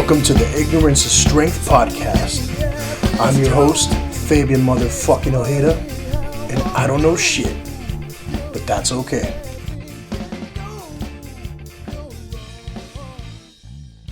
Welcome to the Ignorance is Strength Podcast. I'm your host, Fabian motherfucking Ojeda, and I don't know shit, but that's okay.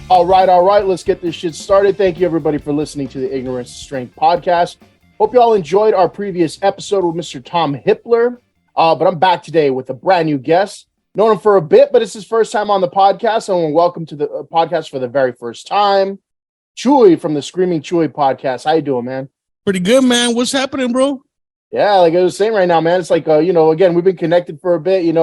All right, let's get this shit started. Thank you, everybody, for listening to the Ignorance is Strength Podcast. Hope you all enjoyed our previous episode with Mr. Tom Hippler, but I'm back today with a brand new guest. Known him for a bit, but it's his first time on the podcast. So welcome to the podcast for the very first time. Chuy from the Screaming Chuy Podcast. How you doing, man? Pretty good, man. What's happening, bro? Yeah, like I was saying right now, man, it's like, again, we've been connected for a bit.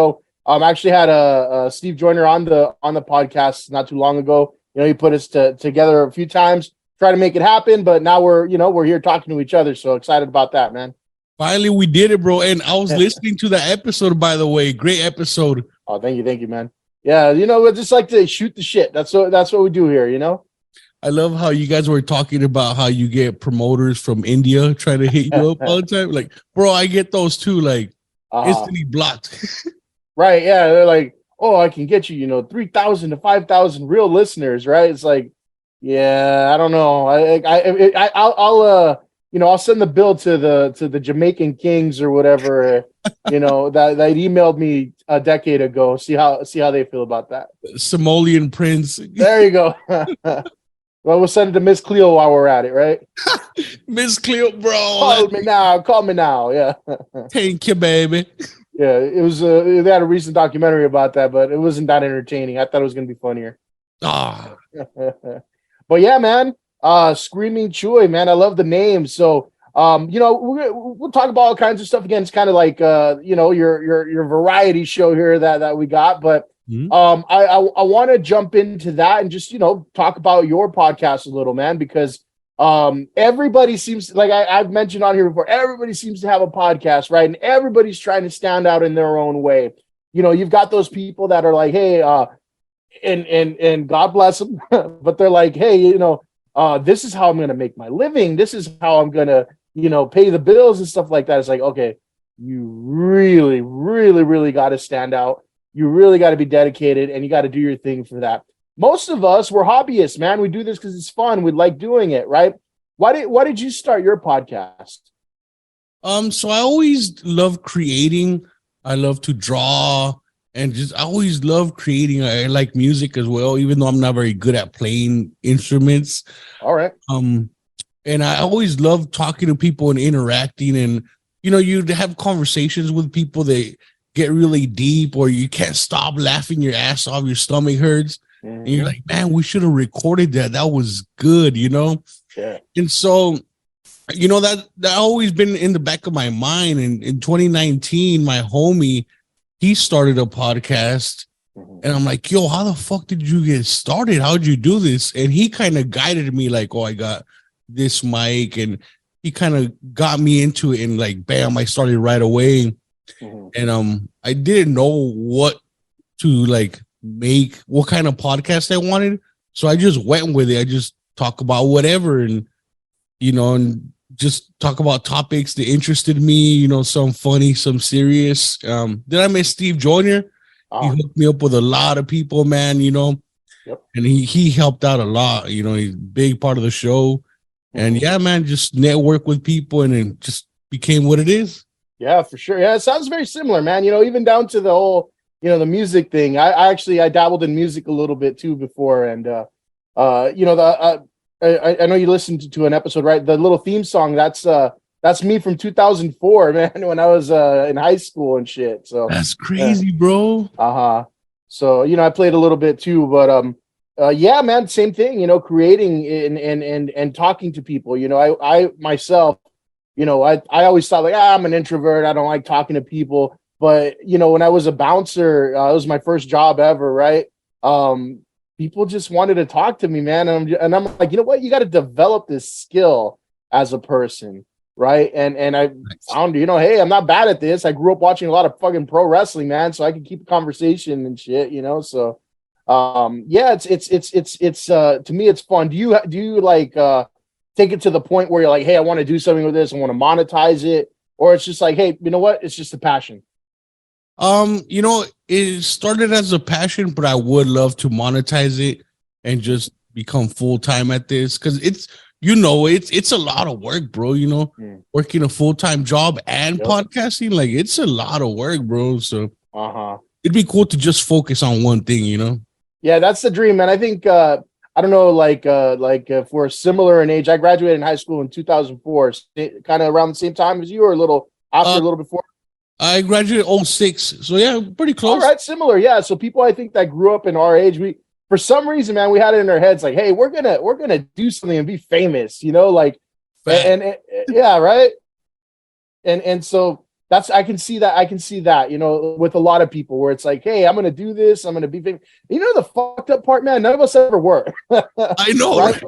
Actually had a Steve Joyner on the podcast not too long ago. He put us together a few times, try to make it happen, but now we're here talking to each other. So excited about that, man. Finally, we did it, bro. And I was listening to the episode, by the way. Great episode. Oh, thank you, man. Yeah, we just like to shoot the shit. That's what we do here, I love how you guys were talking about how you get promoters from India trying to hit you up all the time. Like, bro, I get those too, like, instantly blocked. Right, yeah. They're like, oh, I can get you, 3,000 to 5,000 real listeners, right? It's like, yeah, I don't know. I'll send the bill to the Jamaican Kings or whatever, that emailed me a decade ago. See how they feel about that. Somalian Prince. There you go. Well, we'll send it to Miss Cleo while we're at it, right? Miss Cleo, bro. Call me now. Yeah. Thank you, baby. Yeah, it was. They had a recent documentary about that, but it wasn't that entertaining. I thought it was going to be funnier. But yeah, man. Screaming Chuy, man. I love the name. So, we'll talk about all kinds of stuff again. It's kind of like, your variety show here that we got. But I want to jump into that and just, talk about your podcast a little, man, because everybody seems like I've mentioned on here before, everybody seems to have a podcast, right? And everybody's trying to stand out in their own way. You've got those people that are like, hey, and God bless them, but they're like, hey, this is how I'm going to make my living. This is how I'm going to, pay the bills and stuff like that. It's like, okay, you really, really, really got to stand out. You really got to be dedicated and you got to do your thing for that. Most of us, we're hobbyists, man. We do this because it's fun. We like doing it, right? Why did you start your podcast? So I always love creating. I love to draw and I always love creating. I like music as well, even though I'm not very good at playing instruments. All right. And I always love talking to people and interacting, and you have conversations with people that get really deep, or you can't stop laughing your ass off, your stomach hurts. And you're like, man, we should have recorded that. That was good, Yeah. And so, that always been in the back of my mind. And in 2019, my homie, he started a podcast, and I'm like, yo, how the fuck did you get started? How'd you do this? And he kind of guided me like, oh, I got this mic, and he kind of got me into it, and like, bam, I started right away. And I didn't know what to like make, what kind of podcast I wanted. So I just went with it. I just talk about whatever, and and just talk about topics that interested me, some funny, some serious. Then I met Steve Joyner. He hooked me up with a lot of people, man, and he helped out a lot. He's a big part of the show. And yeah, man, just network with people, and it just became what it is. Yeah, for sure. Yeah, it sounds very similar, man. Even down to the whole, the music thing. I dabbled in music a little bit too before, and I know you listened to an episode, right? The little theme song, that's me from 2004, man, when I was in high school and shit. So that's crazy, bro. So I played a little bit too, but yeah, man, same thing. Creating and talking to people. I myself, I always thought like, I'm an introvert. I don't like talking to people. But when I was a bouncer, it was my first job ever, right? People just wanted to talk to me, man. And I'm like, you know what? You got to develop this skill as a person, right? And I found, hey, I'm not bad at this. I grew up watching a lot of fucking pro wrestling, man, so I can keep a conversation and shit, So, yeah, it's to me, it's fun. Do you like take it to the point where you're like, hey, I want to do something with this, I want to monetize it, or it's just like, hey, you know what? It's just a passion. It started as a passion, but I would love to monetize it and just become full-time at this, because it's a lot of work, bro. Working a full-time job and podcasting, like it's a lot of work, bro. So it'd be cool to just focus on one thing, Yeah, that's the dream, man. I think I don't know, like if we're similar in age. I graduated in high school in 2004, kind of around the same time as you, or a little after, a little before. I graduated 06, so yeah, pretty close. All right, similar, yeah. So people I think that grew up in our age, we for some reason, man, we had it in our heads like, hey, we're gonna do something and be famous, like, and yeah, right. And so that's I can see that, with a lot of people where it's like, hey, I'm gonna do this, I'm gonna be famous. The fucked up part, man, none of us ever were. I know, right?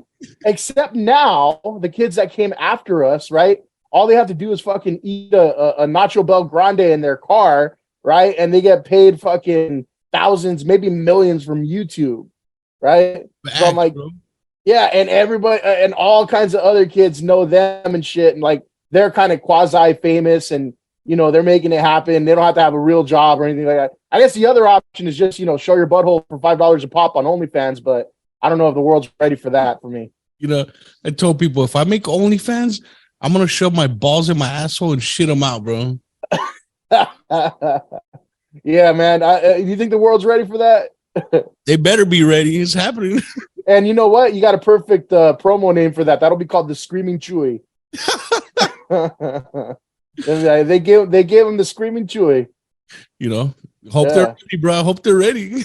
Except now, the kids that came after us, right? All they have to do is fucking eat a Nacho Bel Grande in their car, right? And they get paid fucking thousands, maybe millions from YouTube, right? So I'm like, yeah, and everybody and all kinds of other kids know them and shit, and like they're kind of quasi famous, and they're making it happen. They don't have to have a real job or anything like that. I guess the other option is just show your butthole for $5 a pop on OnlyFans, but I don't know if the world's ready for that for me. I told people if I make OnlyFans, I'm gonna shove my balls in my asshole and shit them out, bro. Yeah, man. You think the world's ready for that? They better be ready. It's happening. And you know what? You got a perfect promo name for that. That'll be called the Screaming Chuy. They gave him the Screaming Chuy. Hope they're ready, bro. Hope they're ready.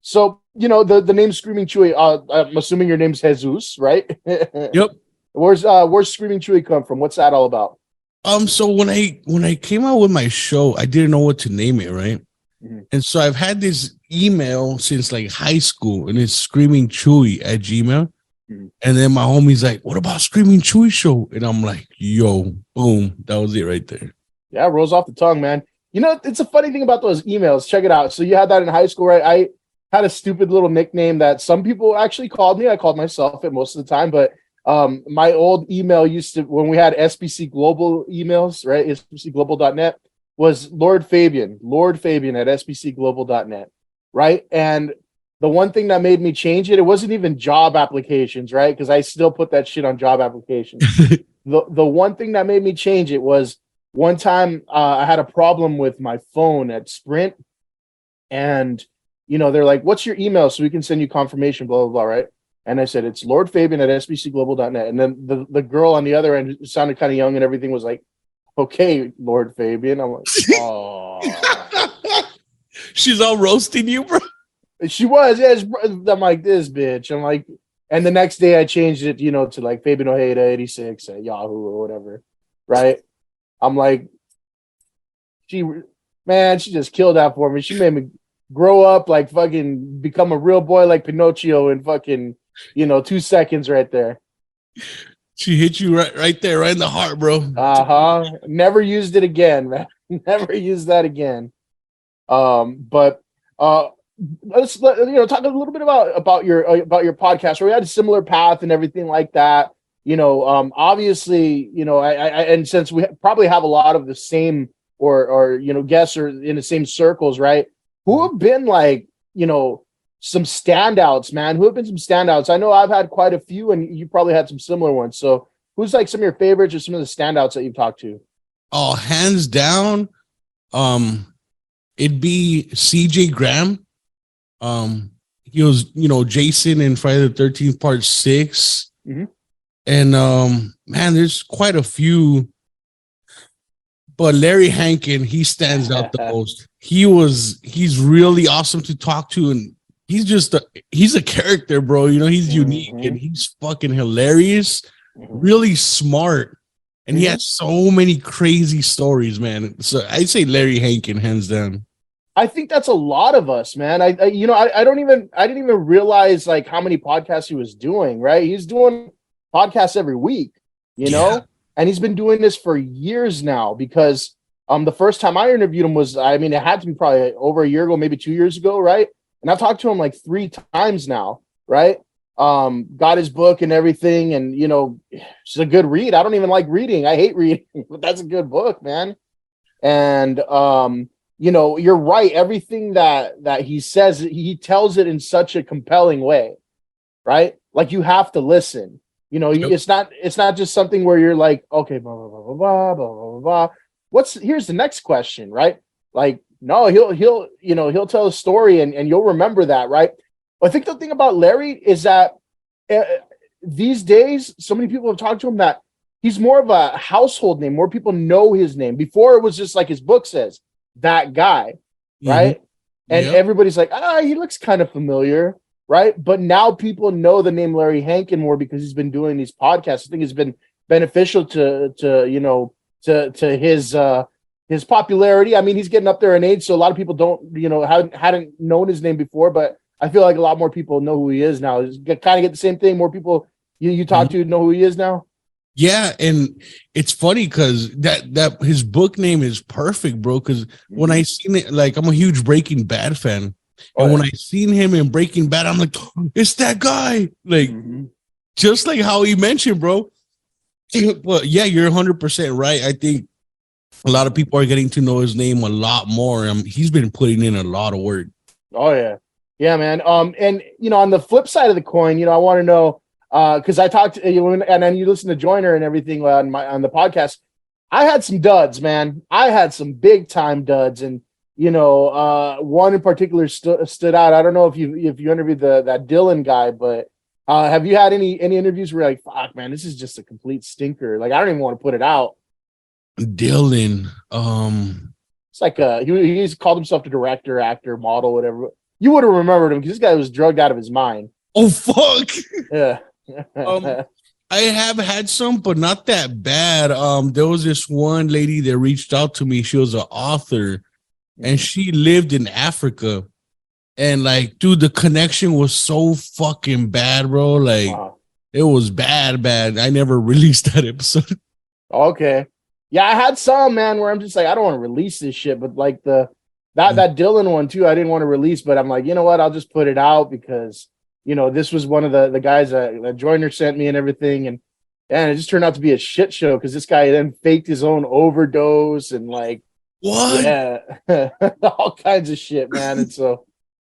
So the name Screaming Chuy. I'm assuming your name's Jesus, right? Yep. Where's Screaming Chuy come from? What's that all about? So when I came out with my show, I didn't know what to name it, right? Mm-hmm. And so I've had this email since like high school, and it's screamingchuy@gmail. Mm-hmm. And then my homie's like, "What about Screaming Chuy Show?" And I'm like, "Yo, boom, that was it right there." Yeah, it rolls off the tongue, man. It's a funny thing about those emails. Check it out. So you had that in high school, right? I had a stupid little nickname that some people actually called me. I called myself it most of the time, but my old email used to, when we had SBC Global emails, right? SBCglobal.net was Lord Fabian at SBCglobal.net, right? And the one thing that made me change it wasn't even job applications, right? Because I still put that shit on job applications. The one thing that made me change it was one time I had a problem with my phone at Sprint, and they're like, "What's your email so we can send you confirmation?" Blah blah blah, right? And I said, it's Lord Fabian at SBCglobal.net. And then the girl on the other end, who sounded kind of young and everything, was like, "Okay, Lord Fabian." I'm like, oh. She's all roasting you, bro. She was. Yeah, I'm like, this bitch. I'm like, and the next day I changed it, to like Fabian Ojeda 86 at Yahoo or whatever, right? I'm like, she just killed that for me. She made me grow up, like fucking become a real boy like Pinocchio in fucking 2 seconds right there. She hit you right there, right in the heart, bro. Never used it again, man. Never used that again. But let's talk a little bit about your podcast, where we had a similar path and everything like that. Obviously, and since we probably have a lot of the same or guests are in the same circles, right? Who have been like some standouts, man? Who have been some standouts? I know I've had quite a few, and you probably had some similar ones. So who's like some of your favorites or some of the standouts that you've talked to? Oh, hands down, it'd be CJ Graham. He was, Jason in Friday the 13th Part 6. Mm-hmm. And man, there's quite a few. But Larry Hankin, he stands out the most. He's really awesome to talk to, and he's a character, bro. He's unique and he's fucking hilarious, really smart, and he has so many crazy stories, man. So I'd say Larry Hankin, hands down. I think that's a lot of us, man. I didn't even realize like how many podcasts he was doing. Right, he's doing podcasts every week, and he's been doing this for years now. Because the first time I interviewed him was, it had to be probably over a year ago, maybe 2 years ago, right? And I've talked to him like 3 times now, right? Got his book and everything, and it's a good read. I don't even like reading. I hate reading, but that's a good book, man. And you're right. Everything that he says, he tells it in such a compelling way, right? like you have to listen. You know, Yep. it's not just something where you're like, okay, blah blah blah blah blah blah blah blah. Here's the next question, right? Like, no, he'll tell a story and you'll remember that, right? I think the thing about Larry is that uh, these days, so many people have talked to him that he's more of a household name. More people know his name. Before it was just like his book says, that guy, right? And Yep. everybody's like, he looks kind of familiar, right? But now people know the name Larry Hankin more because he's been doing these podcasts. I think it's been beneficial to his popularity. I mean, he's getting up there in age, so a lot of people don't, hadn't known his name before, but I feel like a lot more people know who he is now. Kind of get the same thing. More people you talk to know who he is now. Yeah, and it's funny because that his book name is perfect, bro. Because when I seen it, like I'm a huge Breaking Bad fan, and when I seen him in Breaking Bad, I'm like, it's that guy. Like, just like how he mentioned, bro. Well, yeah, you're 100% right. I think a lot of people are getting to know his name a lot more. He's been putting in a lot of work. Oh yeah, man. And on the flip side of the coin, I want to know. Because I talked to you, and then you listen to Joyner and everything on the podcast. I had some duds, man. I had some big time duds, and one in particular stood out. I don't know if you interviewed that Dylan guy, but have you had any interviews where you're like, fuck, man, this is just a complete stinker? Like, I don't even want to put it out. Dylan, it's like he's called himself the director, actor, model, whatever. You would have remembered him because this guy was drugged out of his mind. Oh fuck. Yeah. I have had some, but not that bad. There was this one lady that reached out to me. She was an author, and she lived in Africa. And like, dude, the connection was so fucking bad, bro. Like, It was bad. I never released that episode. Okay. Yeah, I had some, man, where I'm just like, I don't want to release this shit, but like that Dylan one too, I didn't want to release, but I'm like, you know what? I'll just put it out because this was one of the guys that Joyner sent me and everything. And it just turned out to be a shit show because this guy then faked his own overdose and like, what? Yeah, all kinds of shit, man. And so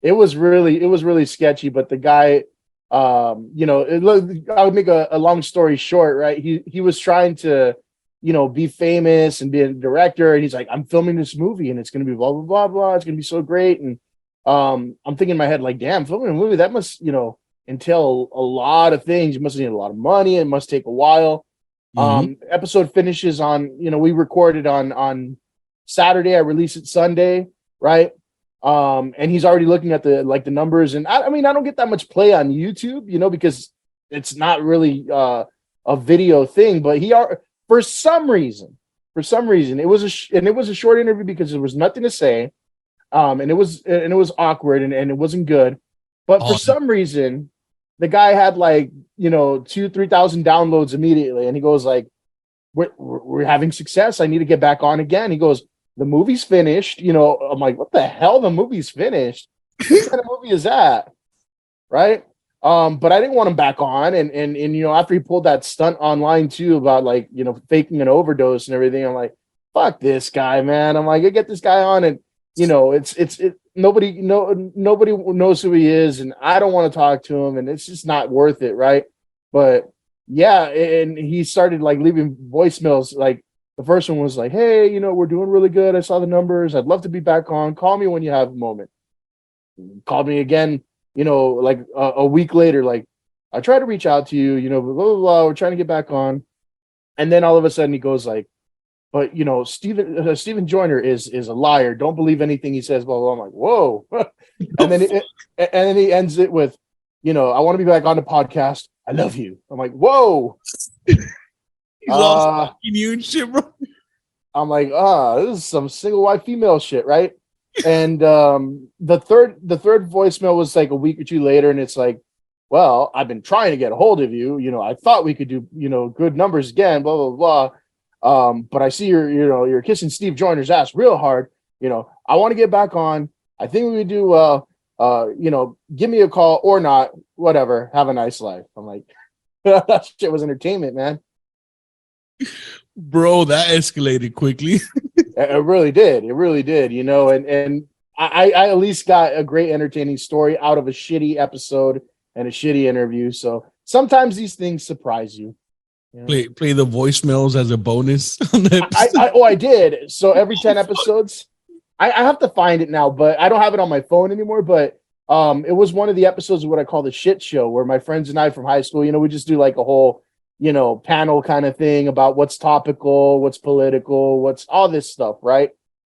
it was really sketchy. But the guy, I would make a long story short, right? He was trying to, be famous and be a director. And he's like, I'm filming this movie and it's going to be blah, blah, blah, blah. It's going to be so great. And I'm thinking in my head, like, damn, filming a movie, that must, entail a lot of things. You must need a lot of money. It must take a while. Episode finishes on, we recorded on Saturday. I released it Sunday, right? And he's already looking at the numbers. And I mean, I don't get that much play on YouTube, because it's not really a video thing, but for some reason, it was a short interview because there was nothing to say. And it was awkward and it wasn't good. But for some reason, the guy had 2,000-3,000 downloads immediately. And he goes like, we're having success. I need to get back on again. He goes, the movie's finished. I'm like, what the hell? The movie's finished? What kind of movie is that? Right. But I didn't want him back on. And after he pulled that stunt online too about faking an overdose and everything, I'm like, fuck this guy, man. I'm like, I get this guy on and nobody knows who he is, and I don't want to talk to him, and it's just not worth it, right? But yeah, and he started leaving voicemails. Like the first one was like, hey, we're doing really good. I saw the numbers. I'd love to be back on. Call me when you have a moment. Called me again, a week later, like, I tried to reach out to you, blah, blah, blah. We're trying to get back on. And then all of a sudden he goes like, but Stephen Joyner is a liar. Don't believe anything he says. Blah blah. I'm like, whoa. and then he ends it with, I want to be back on the podcast. I love you. I'm like, whoa. He's all fucking you and shit, bro. I'm like, this is some single white female shit, right? And the third voicemail was like a week or two later, and it's like, well, I've been trying to get a hold of you. I thought we could do good numbers again. Blah blah blah. But I see you're kissing Steve Joyner's ass real hard. I want to get back on. I think we would do, give me a call or not, whatever. Have a nice life. I'm like, that shit was entertainment, man. Bro, that escalated quickly. It really did. And I at least got a great entertaining story out of a shitty episode and a shitty interview. So sometimes these things surprise you. Play the voicemails as a bonus on the episode. I did. So every 10 episodes, I have to find it now, but I don't have it on my phone anymore. But it was one of the episodes of what I call the shit show, where my friends and I from high school, we just do like a whole, panel kind of thing about what's topical, what's political, what's all this stuff, right?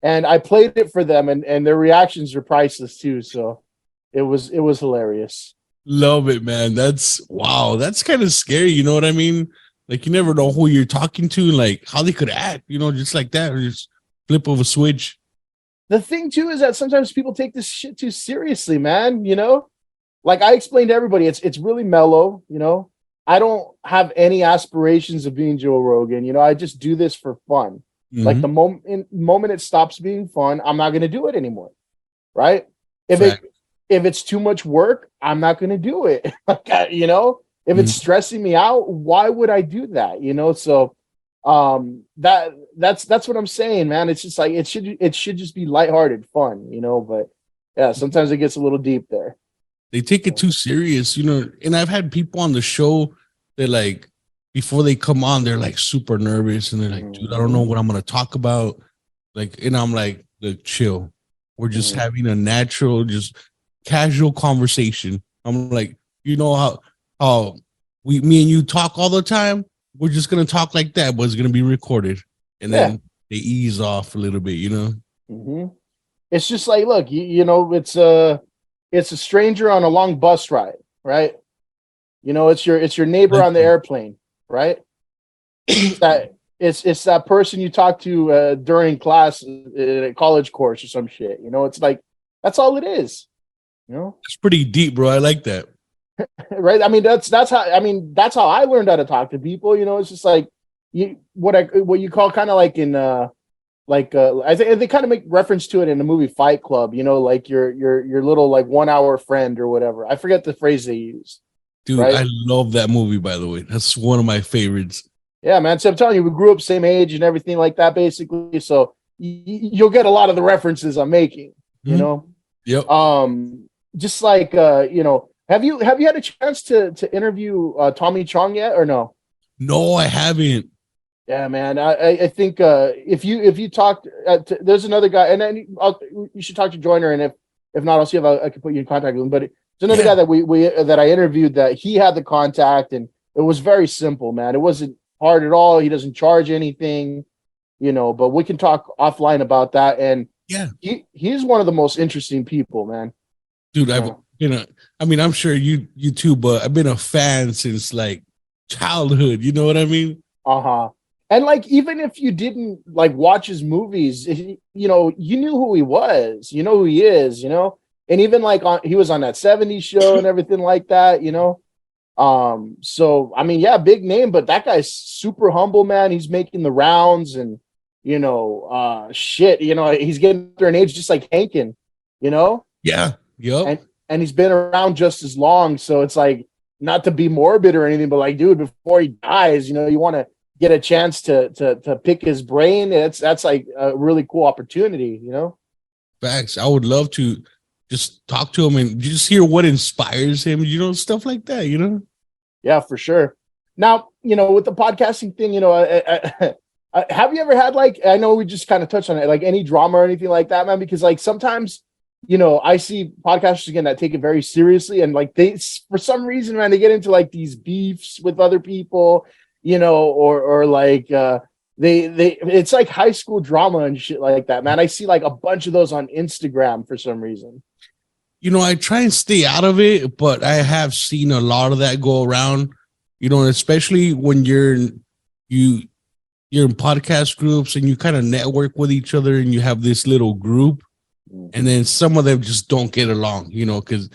And I played it for them, and their reactions are priceless too. So it was hilarious. Love it, man. That's kind of scary. You know what I mean? Like, you never know who you're talking to, like how they could act, just like that, or just flip of a switch. The thing too is that sometimes people take this shit too seriously, man. Like I explained to everybody, it's really mellow. I don't have any aspirations of being Joe Rogan. I just do this for fun. Mm-hmm. Like the moment it stops being fun, I'm not going to do it anymore. Right? If it's too much work, I'm not going to do it. If it's stressing me out, why would I do that? So that's what I'm saying, man. It's just like it should just be lighthearted fun, but yeah, sometimes it gets a little deep there. They take it too serious, and I've had people on the show that, like, before they come on, they're like super nervous and they're like, dude, I don't know what I'm gonna talk about. Like, and I'm like, chill. We're just having a natural, just casual conversation. I'm like, how me and you talk all the time. We're just going to talk like that, but it's going to be recorded. And then they ease off a little bit, Mm-hmm. It's just like, look, it's a stranger on a long bus ride, right? It's your neighbor on the airplane, right? It's that person you talk to during class in a college course or some shit. It's like, that's all it is. It's pretty deep, bro. I like that. Right. I mean, that's how I learned how to talk to people. It's just like what you call kind of like in I think they kind of make reference to it in the movie Fight Club, like your little like 1 hour friend or whatever. I forget the phrase they use. Dude, right? I love that movie, by the way. That's one of my favorites. Yeah, man. So I'm telling you, we grew up same age and everything like that, basically. So you'll get a lot of the references I'm making, Yep. Just like have you had a chance to interview Tommy Chong yet or no? No, I haven't. Yeah, man. I think if you talk, there's another guy, and then you should talk to Joyner, and if not, I'll see if I can put you in contact with him. But there's another guy that I interviewed that he had the contact, and it was very simple, man. It wasn't hard at all. He doesn't charge anything, But we can talk offline about that. And he's one of the most interesting people, man. Dude, I'm sure you too, but I've been a fan since like childhood. You know what I mean? And like, even if you didn't like watch his movies, you knew who he was, who he is, and even like he was on that 70s show and everything like that, So I mean, yeah, big name, but that guy's super humble, man. He's making the rounds, and he's getting to an age just like Hankin, Yeah. Yep. And he's been around just as long. So it's like, not to be morbid or anything, but like, dude, before he dies, you want to get a chance to pick his brain. That's like a really cool opportunity, Facts. I would love to just talk to him and just hear what inspires him, stuff like that, Yeah, for sure. Now, with the podcasting thing, have you ever had like, I know we just kind of touched on it, like any drama or anything like that, man? Because like sometimes, I see podcasters again that take it very seriously, and like they, for some reason, man, they get into like these beefs with other people, or like it's like high school drama and shit like that, man. I see like a bunch of those on Instagram for some reason. I try and stay out of it, but I have seen a lot of that go around, especially when you're in podcast groups and you kind of network with each other and you have this little group. And then some of them just don't get along, because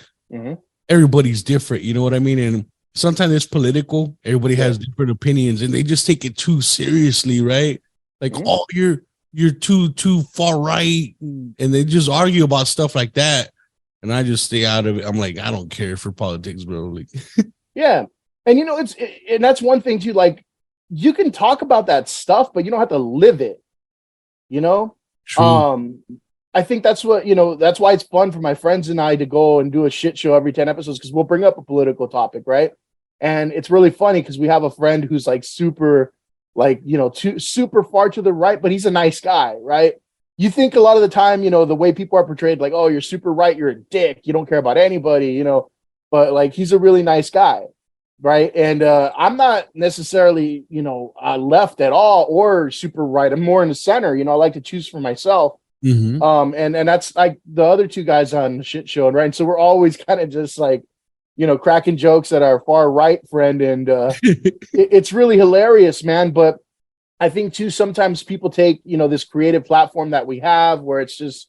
everybody's different. You know what I mean? And sometimes it's political. Everybody has different opinions, and they just take it too seriously, right? Like, you're too far right, and they just argue about stuff like that. And I just stay out of it. I'm like, I don't care for politics, bro. Like, yeah, and and that's one thing too. Like, you can talk about that stuff, but you don't have to live it. True. I think that's what, that's why it's fun for my friends and I to go and do a shit show every 10 episodes, because we'll bring up a political topic, right? And it's really funny because we have a friend who's like super, like, super far to the right, but he's a nice guy, right? You think a lot of the time, the way people are portrayed, like, oh, you're super right, you're a dick, you don't care about anybody, but like he's a really nice guy, right? And I'm not necessarily, left at all or super right. I'm more in the center. I like to choose for myself. Mm-hmm. And that's like the other two guys on the shit show, right? And so we're always kind of just like, cracking jokes at our far right friend, and it's really hilarious, man. But I think too, sometimes people take, this creative platform that we have where it's just,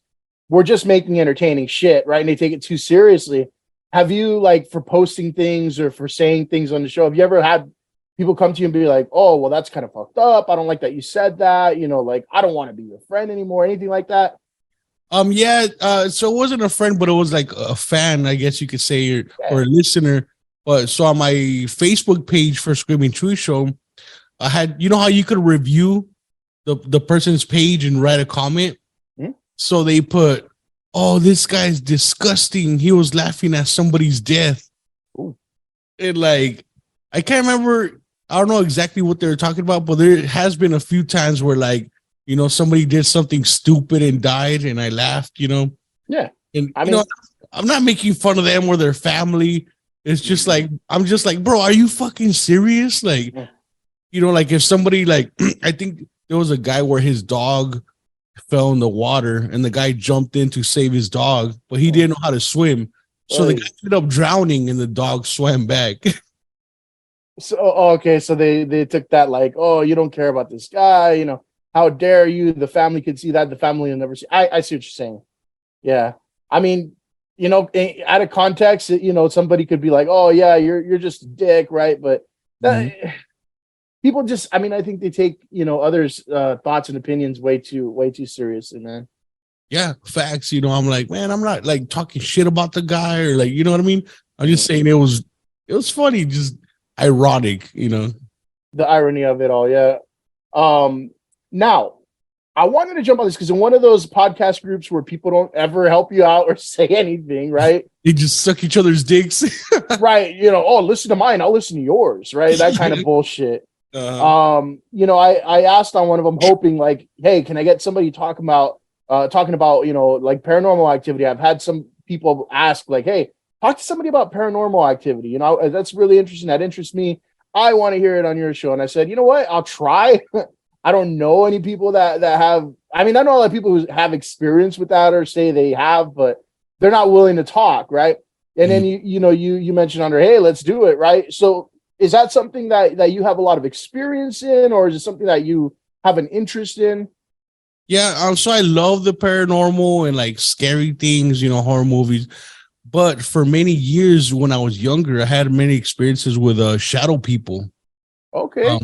we're just making entertaining shit, right? And they take it too seriously. Have you, like, for posting things or for saying things on the show, have you ever had people come to you and be like, oh, well, that's kind of fucked up, I don't like that you said that, like, I don't want to be your friend anymore, anything like that? Yeah. So it wasn't a friend, but it was like a fan, I guess you could say, or a listener. But so on my Facebook page for Screaming Chuy Show, I had, how you could review the person's page and write a comment. Mm-hmm. So they put, oh, this guy's disgusting, he was laughing at somebody's death. Ooh. And like, I can't remember, I don't know exactly what they're talking about, but there has been a few times where, like, somebody did something stupid and died, and I laughed, Yeah. And I mean, I'm not making fun of them or their family. It's just like, I'm just like, bro, are you fucking serious? Like, like if somebody, like, I think there was a guy where his dog fell in the water and the guy jumped in to save his dog, but he didn't know how to swim. So the guy ended up drowning and the dog swam back. So, okay. So they took that like, oh, you don't care about this guy, how dare you? The family could see that. The family will never see. I see what you're saying. Yeah. I mean, out of context, somebody could be like, oh yeah, you're just a dick, right? But people just, I mean, I think they take, others' thoughts and opinions way too seriously, man. Yeah, facts. I'm like, man, I'm not like talking shit about the guy or like, you know what I mean? I'm just saying it was funny, just ironic, The irony of it all, yeah. Now, I wanted to jump on this because in one of those podcast groups where people don't ever help you out or say anything, right? They just suck each other's dicks. Right. Oh, listen to mine, I'll listen to yours, right? That kind of bullshit. Uh-huh. I asked on one of them, hoping like, hey, can I get somebody talking about, like paranormal activity? I've had some people ask like, hey, talk to somebody about paranormal activity. That's really interesting. That interests me. I want to hear it on your show. And I said, you know what? I'll try. I don't know any people that have, I mean, I know a lot of people who have experience with that or say they have, but they're not willing to talk. Right. And then you mentioned under, hey, let's do it. Right. So is that something that you have a lot of experience in, or is it something that you have an interest in? Yeah. So I love the paranormal and like scary things, horror movies. But for many years when I was younger, I had many experiences with shadow people. Okay.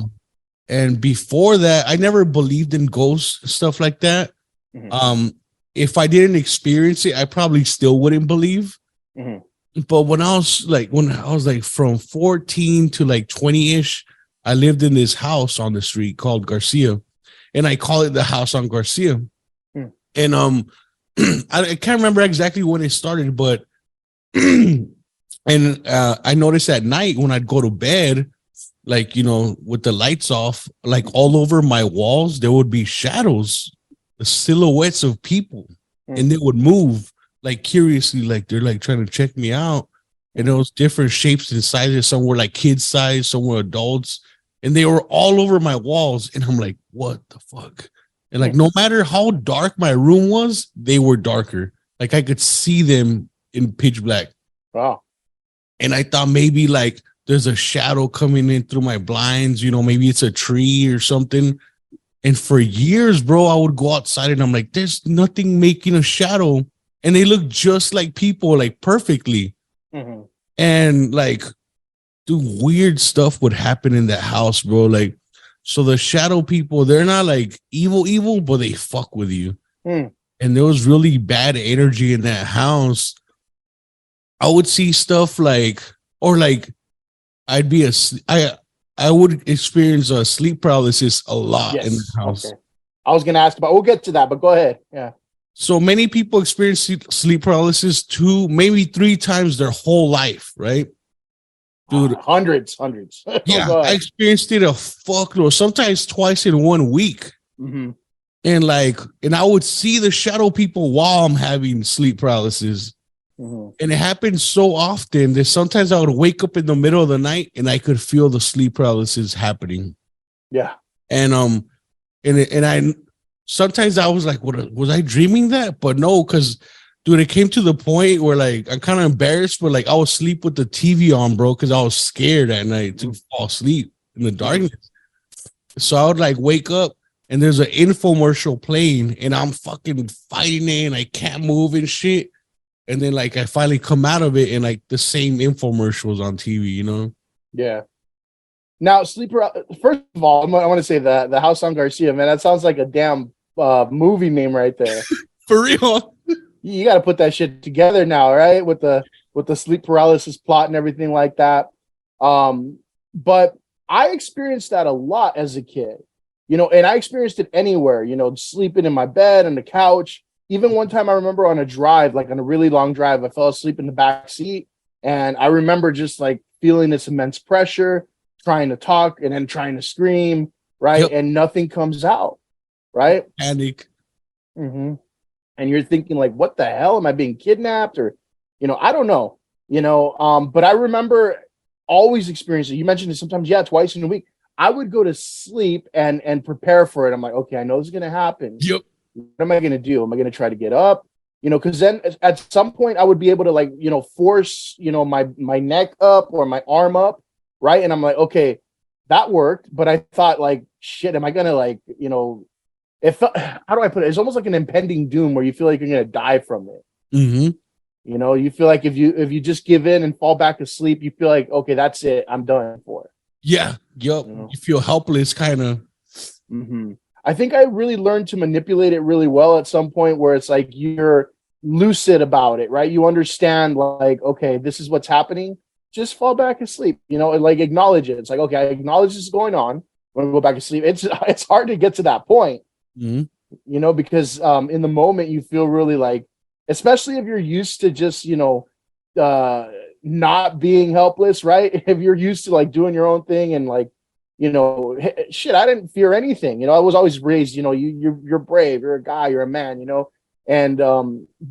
And before that, I never believed in ghosts, stuff like that. Mm-hmm. If I didn't experience it, I probably still wouldn't believe. Mm-hmm. But when I was like from 14 to like 20-ish, I lived in this house on the street called Garcia, and I call it the house on Garcia. Mm. And I can't remember exactly when it started, but I noticed at night when I'd go to bed, like, with the lights off, like all over my walls, there would be shadows, the silhouettes of people, and they would move like curiously, like they're like trying to check me out. And there was different shapes and sizes. Some were like kid size, some were adults, and they were all over my walls. And I'm like, what the fuck? And like, no matter how dark my room was, they were darker. Like I could see them in pitch black. Wow. And I thought maybe like there's a shadow coming in through my blinds, maybe it's a tree or something. And for years, bro, I would go outside and I'm like, there's nothing making a shadow. And they look just like people, like perfectly. Mm-hmm. And like, dude, weird stuff would happen in that house, bro. Like, so the shadow people, they're not like evil, but they fuck with you. Mm. And there was really bad energy in that house. I would see stuff like, or like, I would experience sleep paralysis a lot in the house. Okay. I was going to ask about, we'll get to that, but go ahead. Yeah. So many people experience sleep paralysis 2, maybe 3 times their whole life, right? Dude, hundreds. Yeah, I experienced it a fuckload, sometimes twice in 1 week. Mm-hmm. And I would see the shadow people while I'm having sleep paralysis. Mm-hmm. And it happened so often that sometimes I would wake up in the middle of the night and I could feel the sleep paralysis happening. Yeah. And I sometimes I was like, what was I dreaming that? But no, because dude, it came to the point where like I'm kind of embarrassed, but like I would sleep with the TV on, bro, because I was scared at night to fall asleep in the darkness. So I would like wake up and there's an infomercial playing and I'm fucking fighting it and I can't move and shit. And then like I finally come out of it and like the same infomercials on TV, you know? Yeah. Now, sleeper. First of all, I want to say that the House on Garcia, man, that sounds like a damn movie name right there. For real. You got to put that shit together now, right? With the sleep paralysis plot and everything like that. But I experienced that a lot as a kid, you know, and I experienced it anywhere, you know, sleeping in my bed, on the couch. Even one time I remember on a drive, like on a really long drive, I fell asleep in the back seat. And I remember just like feeling this immense pressure, trying to talk and then trying to scream, right? Yep. And nothing comes out, right? Panic. Mm-hmm. And you're thinking like, what the hell? Am I being kidnapped? Or, you know, I don't know, you know, but I remember always experiencing, you mentioned it sometimes, yeah, twice in a week. I would go to sleep and prepare for it. I'm like, okay, I know this is going to happen. Yep. What am I going to do? Am I going to try to get up? You know, because then at some point I would be able to like, you know, force, you know, my neck up or my arm up. Right. And I'm like, okay, that worked. But I thought like, shit, am I going to like, you know, how do I put it? It's almost like an impending doom where you feel like you're going to die from it. Mm-hmm. You know, you feel like if you just give in and fall back asleep, you feel like, okay, that's it. I'm done for it. Yeah. Yep. You know? You feel helpless kind of. Mm-hmm. I think I really learned to manipulate it really well at some point where it's like you're lucid about it, right? You understand like, okay, this is what's happening. Just fall back asleep, you know, and like acknowledge it. It's like, okay, I acknowledge this is going on. I'm going to go back to sleep. It's hard to get to that point, mm-hmm. you know, because in the moment you feel really like, especially if you're used to just, you know, not being helpless, right? If you're used to like doing your own thing and like, you know, shit, I didn't fear anything. You know, I was always raised, you know, you're brave, you're a guy, you're a man, you know, and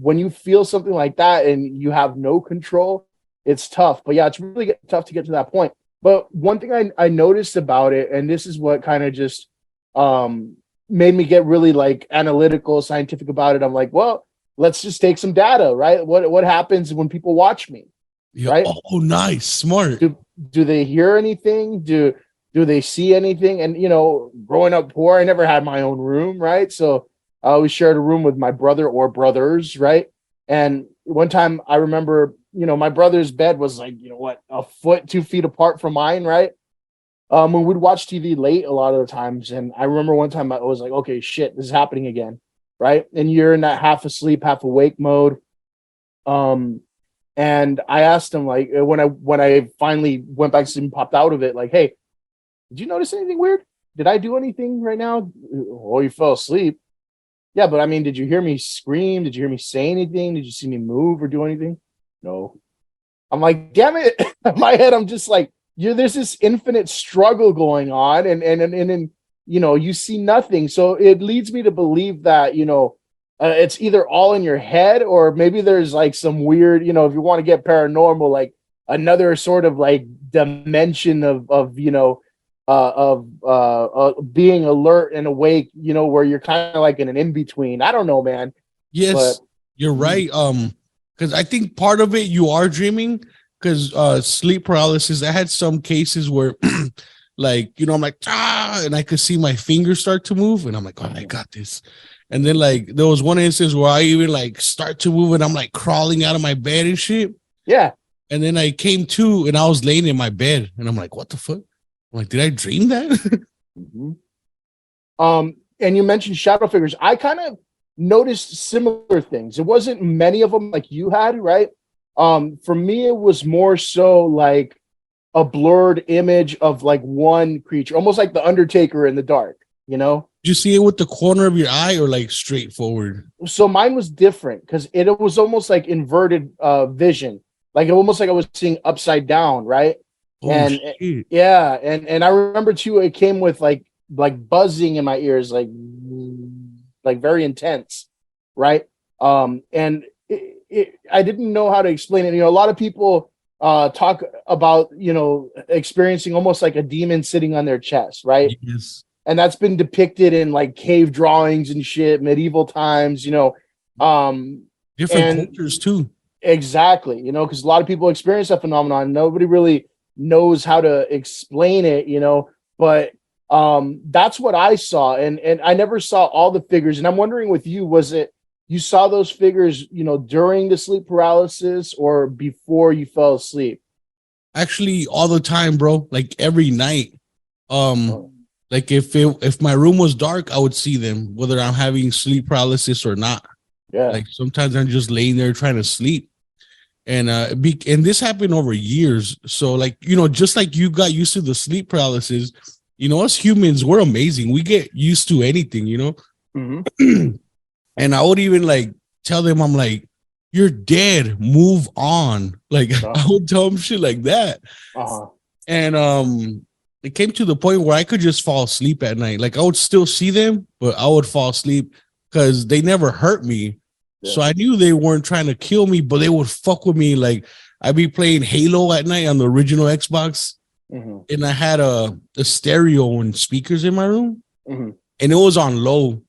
when you feel something like that and you have no control, it's tough. But yeah, it's really tough to get to that point. But one thing I noticed about it, and this is what kind of just made me get really like analytical, scientific about it. I'm like, well, let's just take some data, right? What happens when people watch me, yeah. Right? Oh, nice, smart. Do they hear anything? Do they see anything? And, you know, growing up poor, I never had my own room, right? So I always shared a room with my brother or brothers, right? And one time I remember, you know, my brother's bed was like, you know what, a foot, 2 feet apart from mine, right? We would watch TV late a lot of the times. And I remember one time I was like, okay, shit, this is happening again, right? And you're in that half asleep, half awake mode. And I asked him, like, when I finally went back to sleep and popped out of it, like, hey, did you notice anything weird? Did I do anything right now? Oh, you fell asleep. Yeah, but I mean, did you hear me scream? Did you hear me say anything? Did you see me move or do anything? No. I'm like, damn it. In my head, I'm just like, there's this infinite struggle going on, and you know, you see nothing. So it leads me to believe that, you know, it's either all in your head or maybe there's like some weird, you know, if you want to get paranormal, like another sort of like dimension of you know, being alert and awake, you know, where you're kind of like in an in-between. I don't know, man. Yes, but you're right. Because I think part of it you are dreaming, because sleep paralysis, I had some cases where like, you know, I'm like, and I could see my fingers start to move and I'm like, oh, I got this. And then like there was one instance where I even like start to move and I'm like crawling out of my bed and shit. Yeah. And then I came to and I was laying in my bed and I'm like, what the fuck? I'm like, did I dream that? Mm-hmm. And you mentioned shadow figures. I kind of noticed similar things. It wasn't many of them like you had, right? For me, it was more so like a blurred image of like one creature, almost like the Undertaker in the dark, you know? Did you see it with the corner of your eye or like straight forward? So mine was different because it was almost like inverted vision. Like almost like I was seeing upside down, right? Oh And shit. yeah, and I remember too, it came with like buzzing in my ears, like very intense, right? And I didn't know how to explain it. You know, a lot of people talk about, you know, experiencing almost like a demon sitting on their chest, right? Yes. And that's been depicted in like cave drawings and shit, medieval times, you know. Different And cultures too. exactly, you know, because a lot of people experience that phenomenon. Nobody really knows how to explain it, you know, but that's what I saw. And I never saw all the figures. And I'm wondering with you, was it you saw those figures, you know, during the sleep paralysis or before you fell asleep? Actually, all the time, bro. Like every night. Um, Oh, like if my room was dark, I would see them, whether I'm having sleep paralysis or not. yeah. Like sometimes I'm just laying there trying to sleep. And and this happened over years. So like, you know, just like you got used to the sleep paralysis, you know, us humans, we're amazing. We get used to anything, you know. Mm-hmm. And I would even like tell them, I'm like, you're dead, move on. Like I would tell them shit like that. Uh-huh. And it came to the point where I could just fall asleep at night. Like I would still see them, but I would fall asleep because they never hurt me. Yeah. So I knew they weren't trying to kill me, but they would fuck with me. Like I'd be playing Halo at night on the original Xbox, Mm-hmm. and I had a stereo and speakers in my room, Mm-hmm. and it was on low,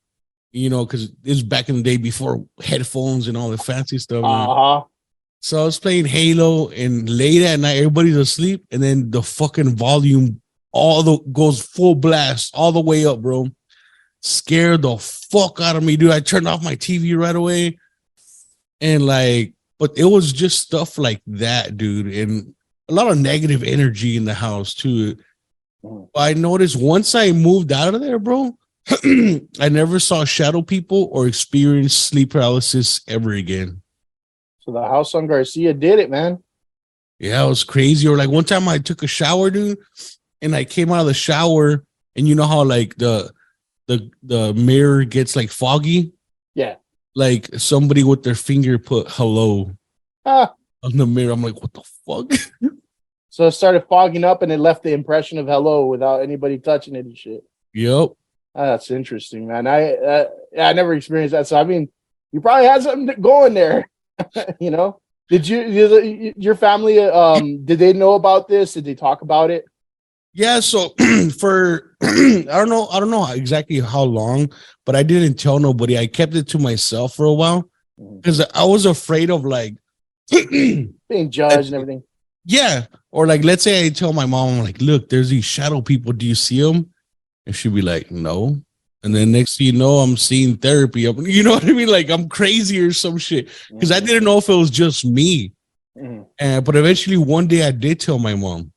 you know, because it was back in the day before headphones and all the fancy stuff. Man. Uh-huh. So I was playing Halo, and late at night, everybody's asleep, and then the fucking volume goes full blast all the way up, bro. Scared the fuck out of me, dude. I turned off my TV right away. And like, but it was just stuff like that, dude. And a lot of negative energy in the house too. Mhm. I noticed once I moved out of there, bro, I never saw shadow people or experienced sleep paralysis ever again. So the house on Garcia did it, man. Yeah, it was crazy. Or like one time I took a shower, dude, and I came out of the shower, and you know how like the mirror gets like foggy? Yeah. Like somebody with their finger put hello Ah. on the mirror. I'm like, what the fuck? So it started fogging up and it left the impression of hello without anybody touching it and shit. Yep. Ah, that's interesting, man. I never experienced that. So I mean, you probably had something going there. You know? Did your family did they know about this? Did they talk about it? Yeah, so for I don't know exactly how long, but I didn't tell nobody. I kept it to myself for a while because I was afraid of like Being judged and everything. yeah, or like let's say I tell my mom, I'm like, look, there's these shadow people. Do you see them? And she'd be like, no. And then next thing you know, I'm seeing therapy. You know what I mean? Like I'm crazy or some shit because I didn't know if it was just me. But eventually one day I did tell my mom.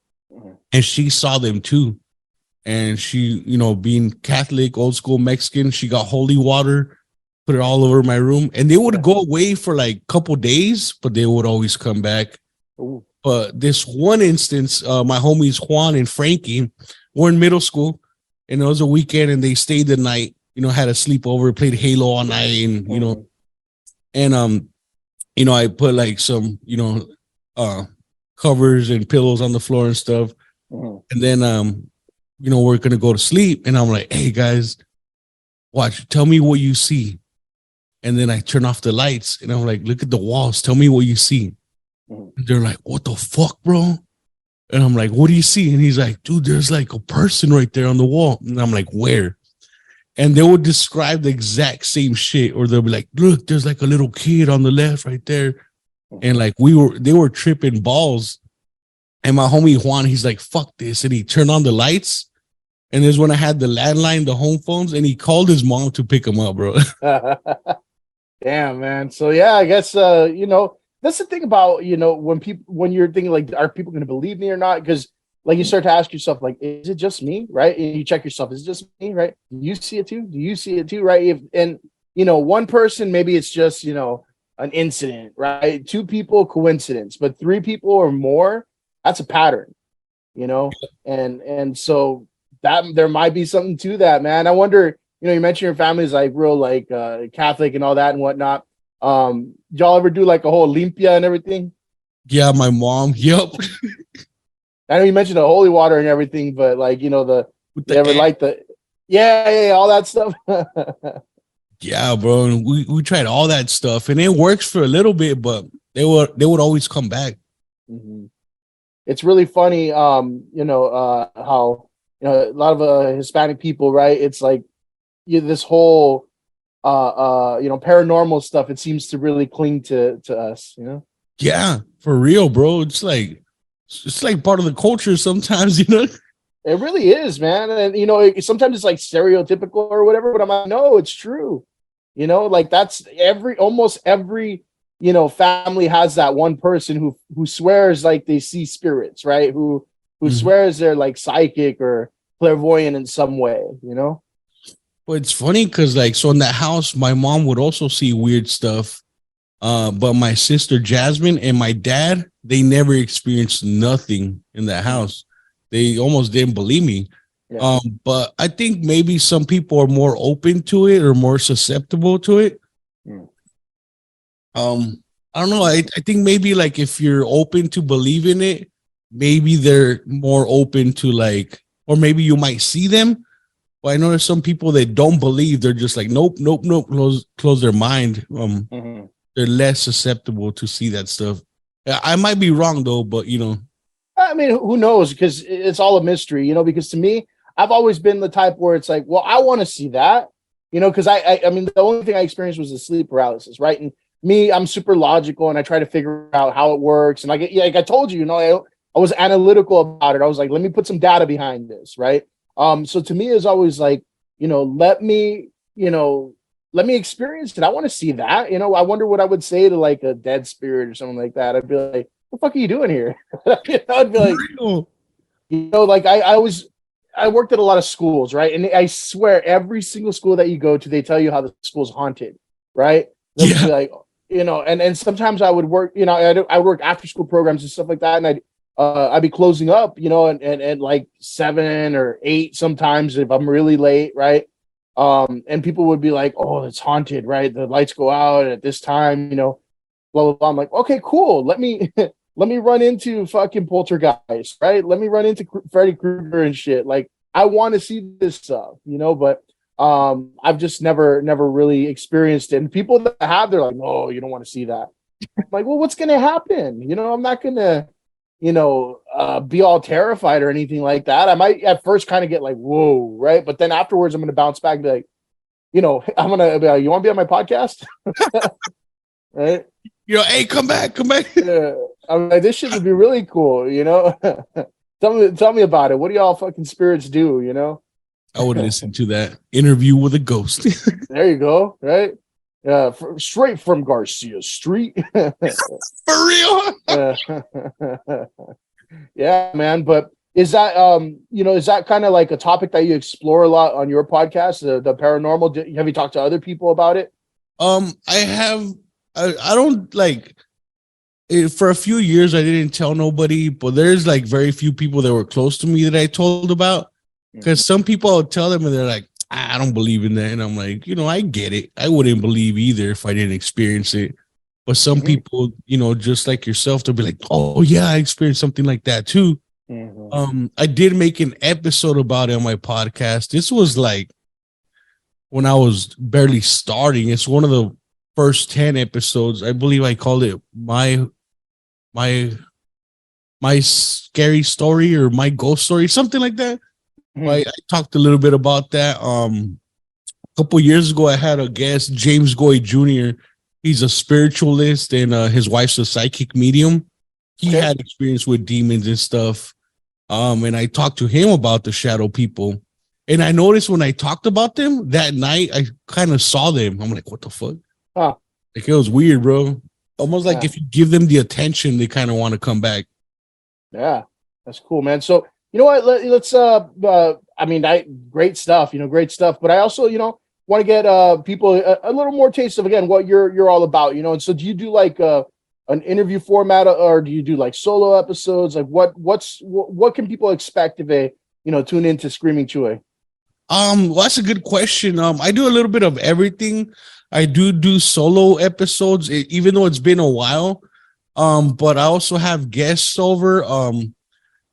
And she saw them too. And she, you know, being Catholic, old school Mexican, she got holy water, put it all over my room. And they would go away for like a couple days, but they would always come back. Ooh. But this one instance, my homies Juan and Frankie were in middle school, and it was a weekend, and they stayed the night, you know, had a sleepover, played Halo all night, and you know, and you know, I put like some, you know, covers and pillows on the floor and stuff. And then, you know, we're going to go to sleep. And I'm like, hey, guys, watch. Tell me what you see. And then I turn off the lights. And I'm like, look at the walls. Tell me what you see. And they're like, what the fuck, bro? And I'm like, what do you see? And he's like, dude, there's like a person right there on the wall. And I'm like, where? And they would describe the exact same shit. Or they'll be like, look, there's like a little kid on the left right there. And like they were tripping balls. And my homie Juan, he's like, fuck this. And he turned on the lights. And this is when I had the landline, the home phones, and he called his mom to pick him up, bro. Damn, man. So yeah, I guess you know, that's the thing about, you know, when you're thinking like, are people going to believe me or not? Because like you start to ask yourself, like, is it just me? Right. And you check yourself, is it just me? Right. Do you see it too? Do you see it too? Right. And you know, one person, maybe it's just, you know, an incident, right? Two people, coincidence, but three people or more, that's a pattern, you know? And so that there might be something to that, man. I wonder, you know, you mentioned your family's like real, like Catholic and all that and whatnot. Did y'all ever do like a whole limpia and everything? Yeah, my mom. Yep. I know you mentioned the holy water and everything, but like, you know, with you the ever like yeah, all that stuff. Yeah, bro. And we tried all that stuff, and it works for a little bit, but they would always come back. Mm-hmm. It's really funny, how, you know, a lot of Hispanic people, right? It's like this whole, paranormal stuff. It seems to really cling to us, you know? Yeah, for real, bro. It's like part of the culture sometimes, you know. It really is, man. And, you know, sometimes it's like stereotypical or whatever, but I'm like, no, it's true. You know, like that's almost every, you know, family has that one person who swears like they see spirits, right? Who swears they're like psychic or clairvoyant in some way, you know? But it's funny because, like, so in that house, my mom would also see weird stuff. But my sister Jasmine and my dad, they never experienced nothing in that house. They almost didn't believe me. Yeah. But I think maybe some people are more open to it or more susceptible to it. Mm. I don't know. I think maybe like if you're open to believe in it, maybe they're more open to like, or maybe you might see them. But I know there's some people that don't believe. They're just like, nope. Close their mind. They're less susceptible to see that stuff. I might be wrong though, but you know. I mean, who knows? Because it's all a mystery, you know, because to me, I've always been the type where it's like, well, I want to see that, you know, because I mean, the only thing I experienced was the sleep paralysis, right? And me, I'm super logical and I try to figure out how it works. And like I told you, you know, I was analytical about it. I was like, let me put some data behind this, right? So to me, it's always like, you know, let me experience it. I want to see that. You know, I wonder what I would say to like a dead spirit or something like that. I'd be like, what the fuck are you doing here? You know, I'd be like, you know, like I worked at a lot of schools, right? And I swear every single school that you go to, they tell you how the school's haunted, right? They'll be like, you know, and sometimes I would work, you know, I work after school programs and stuff like that. And I'd be closing up, you know, and like 7 or 8 sometimes if I'm really late, right? And people would be like, oh, it's haunted, right? The lights go out at this time, you know, blah, blah, blah. I'm like, okay, cool. Let me run into fucking poltergeist, right? Let me run into Freddy Krueger and shit. Like, I want to see this stuff, you know, but I've just never really experienced it. And people that have, they're like, no, you don't want to see that. I'm like, well, what's going to happen? You know, I'm not going to, you know, be all terrified or anything like that. I might at first kind of get like, whoa, right? But then afterwards, I'm going to bounce back and be like, you know, I'm going to be like, you want to be on my podcast? Right? You know, hey, come back. Yeah. I'm like, this shit would be really cool, you know? Tell me about it. What do y'all fucking spirits do, you know? I would listen to that interview with a ghost. There you go, right? Straight from Garcia Street. For real? Yeah, man. But is that is that kind of like a topic that you explore a lot on your podcast, the paranormal? Have you talked to other people about it? I have. I don't like. For a few years, I didn't tell nobody, but there's like very few people that were close to me that I told about. Because some people I'll tell them and they're like, I don't believe in that. And I'm like, you know, I get it. I wouldn't believe either if I didn't experience it. But some people, you know, just like yourself, they'll be like, oh, yeah, I experienced something like that too. I did make an episode about it on my podcast. This was like when I was barely starting. It's one of the first 10 episodes. I believe I called it my scary story or my ghost story, something like that. I talked a little bit about that. A couple years ago, I had a guest, James Goy Jr. He's a spiritualist and his wife's a psychic medium. He had experience with demons and stuff. And I talked to him about the shadow people. And I noticed when I talked about them that night, I kind of saw them. I'm like, what the fuck? Huh. Like, it was weird, bro. Almost like if you give them the attention, they kind of want to come back. Yeah, that's cool, man. So, you know what? Let's I mean, great stuff, you know, great stuff. But I also, you know, want to get people a little more taste of again what you're all about, you know. And so, do you do like an interview format, or do you do like solo episodes? Like, what can people expect if they, you know, tune into Screaming Chuy? Well, that's a good question. I do a little bit of everything. I do solo episodes, even though it's been a while. But I also have guests over.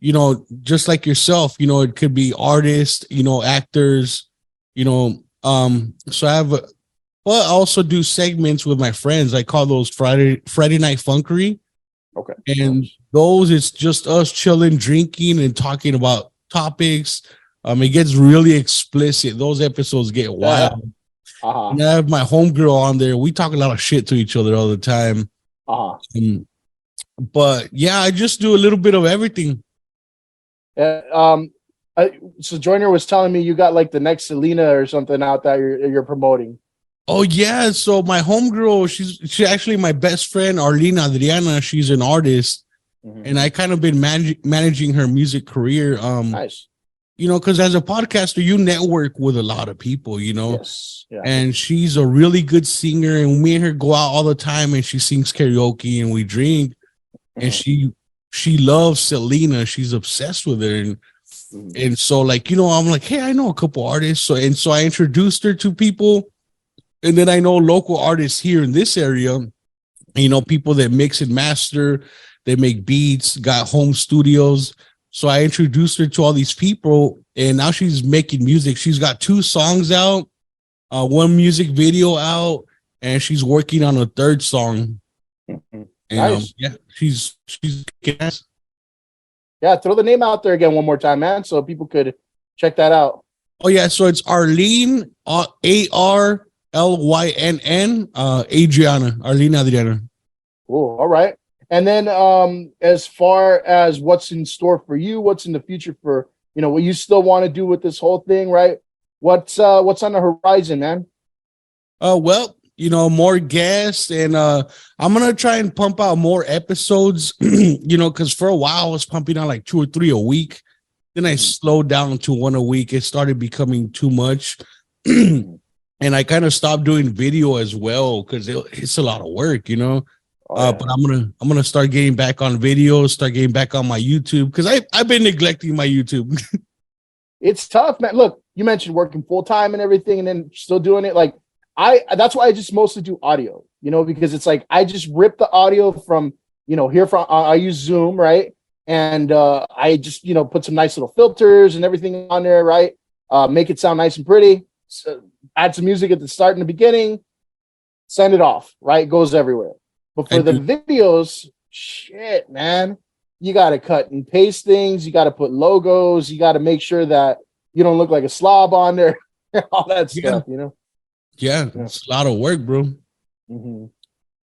just like yourself, it could be artists, actors, so I also do segments with my friends. I call those Friday Night Funkery. Okay. And those, it's just us chilling, drinking, and talking about topics. It gets really explicit. Those episodes get wild. Uh-huh. And I have my homegirl on there. We talk a lot of shit to each other all the time. But yeah, I just do a little bit of everything. So Joyner was telling me you got like the next Selena or something out that you're promoting. Oh yeah, so my homegirl, she's actually my best friend, Arlene Adriana. She's an artist, and I kind of been managing her music career. Nice. Because as a podcaster, you network with a lot of people, Yes. Yeah. And she's a really good singer, and me and her go out all the time, and she sings karaoke, and we drink, and she loves Selena. She's obsessed with her, and so like I'm like, hey, I know a couple artists, so I introduced her to people. And then I know local artists here in this area, people that mix and master, they make beats, got home studios. So I introduced her to all these people, and now she's making music. She's got 2 songs out, 1 music video out, and she's working on a 3rd song. And, nice. She's yeah. Throw the name out there again one more time, man, so people could check that out. Oh yeah, so it's Arlene, ARLYNN, Arlene Adriana. Cool. All right. And then as far as what's in store for you, what's in the future for, what you still want to do with this whole thing, right? What's on the horizon, man? Well, more guests, and I'm going to try and pump out more episodes, because for a while I was pumping out like 2 or 3 a week. Then I slowed down to 1 a week. It started becoming too much. And I kind of stopped doing video as well because it's a lot of work, But I'm gonna start getting back on video, start getting back on my YouTube because I've been neglecting my YouTube. It's tough, man. Look, you mentioned working full time and everything, and then still doing it. Like that's why I just mostly do audio, because it's like I just rip the audio from here from I use Zoom, right, and I just put some nice little filters and everything on there, right, make it sound nice and pretty. So, add some music at the start and the beginning, send it off, right? It goes everywhere. But for the videos, shit, man, you got to cut and paste things. You got to put logos. You got to make sure that you don't look like a slob on there, all that stuff, Yeah, it's a lot of work, bro.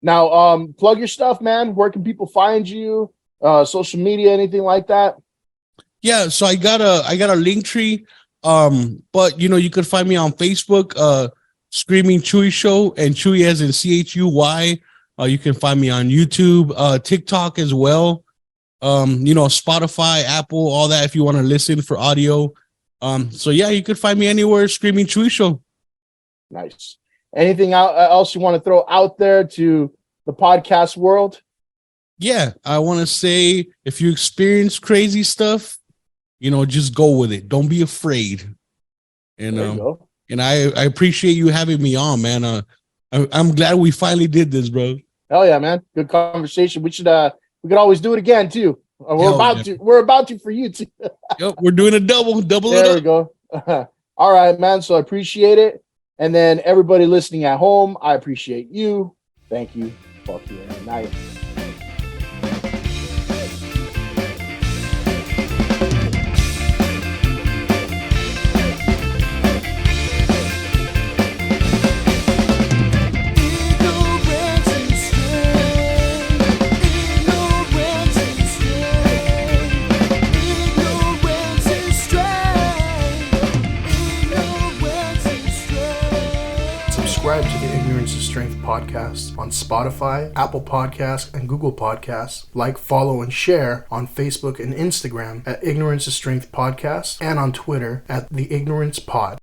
Now, plug your stuff, man. Where can people find you? Social media, anything like that? Yeah, so I got a link tree. But you could find me on Facebook, Screaming Chuy Show, and Chuy as in CHUY. You can find me on YouTube, TikTok as well. Spotify, Apple, all that if you want to listen for audio. So yeah, you could find me anywhere, Screaming Chuy Show. Nice. Anything else you want to throw out there to the podcast world? Yeah, I want to say if you experience crazy stuff, just go with it. Don't be afraid. And I appreciate you having me on, man. I'm glad we finally did this, bro. Hell yeah, man. Good conversation. We could always do it again too. We're about to for you too. Yep, we're doing a double there it up. We go. All right, man. So I appreciate it. And then everybody listening at home, I appreciate you. Thank you. Fuck you. Good night. Subscribe to the Ignorance is Strength podcast on Spotify, Apple Podcasts, and Google Podcasts. Like, follow, and share on Facebook and Instagram at Ignorance is Strength Podcast and on Twitter at The Ignorance Pod.